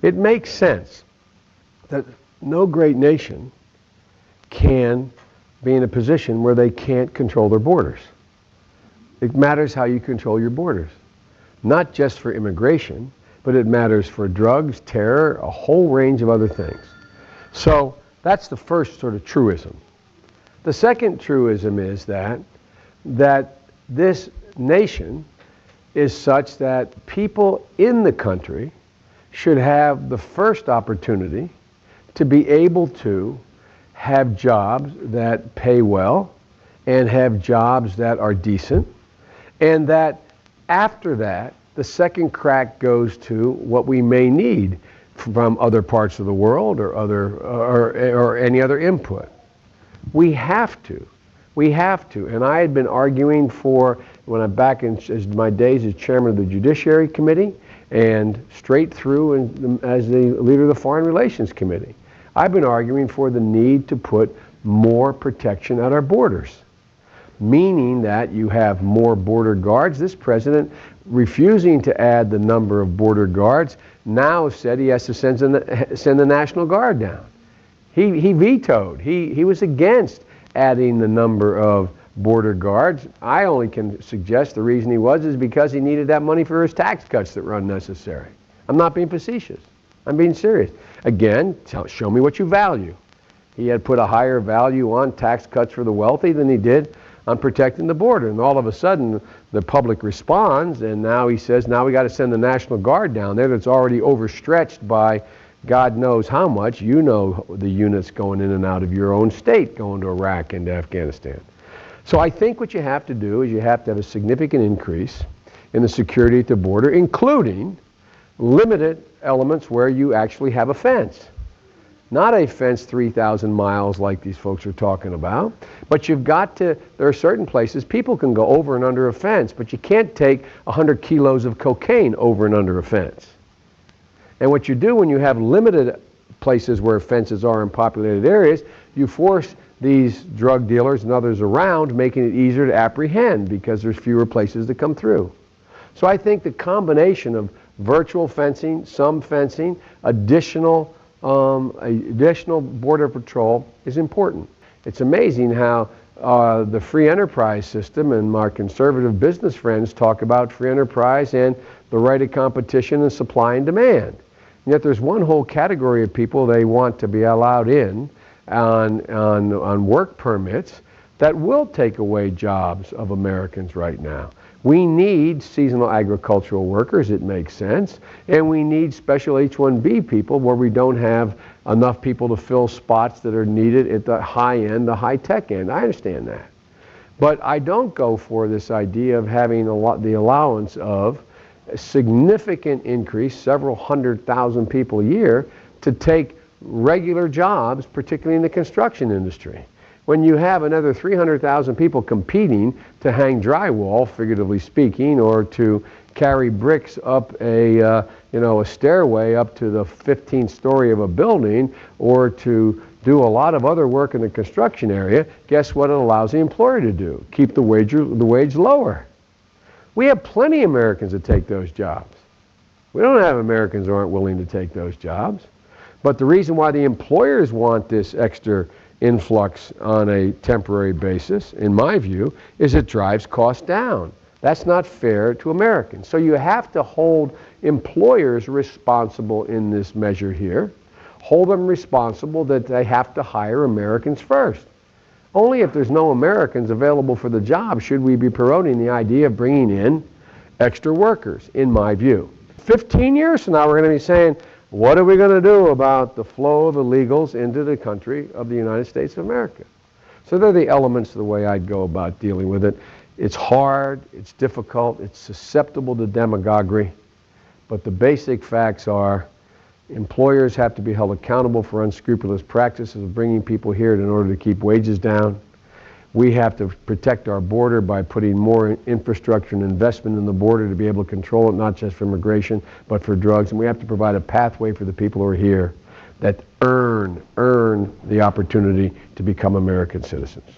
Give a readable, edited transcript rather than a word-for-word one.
It makes sense that no great nation can be in a position where they can't control their borders. It matters how you control your borders, not just for immigration, but it matters for drugs, terror, a whole range of other things. So that's the first sort of truism. The second truism is that this nation is such that people in the country should have the first opportunity to be able to have jobs that pay well and have jobs that are decent, and that after that, the second crack goes to what we may need from other parts of the world or any other input. We have to. And I had been arguing when I'm back in my days as chairman of the Judiciary Committee and straight through as the leader of the Foreign Relations Committee. I've been arguing for the need to put more protection at our borders, meaning that you have more border guards. This president, refusing to add the number of border guards, now said he has to send the National Guard down. He vetoed. He was against adding the number of border guards. I only can suggest the reason he was is because he needed that money for his tax cuts that were unnecessary. I'm not being facetious. I'm being serious. Again, show me what you value. He had put a higher value on tax cuts for the wealthy than he did on protecting the border. And all of a sudden, the public responds, and now he says, now we got to send the National Guard down there that's already overstretched by God knows how much. You know the units going in and out of your own state, going to Iraq and to Afghanistan. So I think what you have to do is you have to have a significant increase in the security at the border, including limited elements where you actually have a fence. Not a fence 3,000 miles like these folks are talking about, but you've got to, there are certain places people can go over and under a fence, but you can't take 100 kilos of cocaine over and under a fence. And what you do when you have limited places where fences are in populated areas, you force these drug dealers and others around, making it easier to apprehend because there's fewer places to come through. So I think the combination of virtual fencing, some fencing, additional border patrol is important. It's amazing how the free enterprise system and my conservative business friends talk about free enterprise and the right of competition and supply and demand. And yet there's one whole category of people they want to be allowed in on work permits that will take away jobs of Americans right now. We need seasonal agricultural workers, it makes sense, and we need special H-1B people where we don't have enough people to fill spots that are needed at the high end, the high-tech end. I understand that. But I don't go for this idea of having the allowance of a significant increase, several 100,000 people a year, to take regular jobs, particularly in the construction industry. When you have another 300,000 people competing to hang drywall, figuratively speaking, or to carry bricks up a stairway up to the 15th story of a building, or to do a lot of other work in the construction area, guess what it allows the employer to do? Keep the wage lower. We have plenty of Americans that take those jobs. We don't have Americans who aren't willing to take those jobs. But the reason why the employers want this extra influx on a temporary basis, in my view, is it drives costs down. That's not fair to Americans. So you have to hold employers responsible in this measure here. Hold them responsible that they have to hire Americans first. Only if there's no Americans available for the job should we be promoting the idea of bringing in extra workers, in my view. 15 years from now, we're going to be saying, what are we going to do about the flow of illegals into the country of the United States of America? So they're the elements of the way I'd go about dealing with it. It's hard, it's difficult, it's susceptible to demagoguery, but the basic facts are employers have to be held accountable for unscrupulous practices of bringing people here in order to keep wages down. We have to protect our border by putting more infrastructure and investment in the border to be able to control it, not just for immigration, but for drugs. And we have to provide a pathway for the people who are here that earn the opportunity to become American citizens.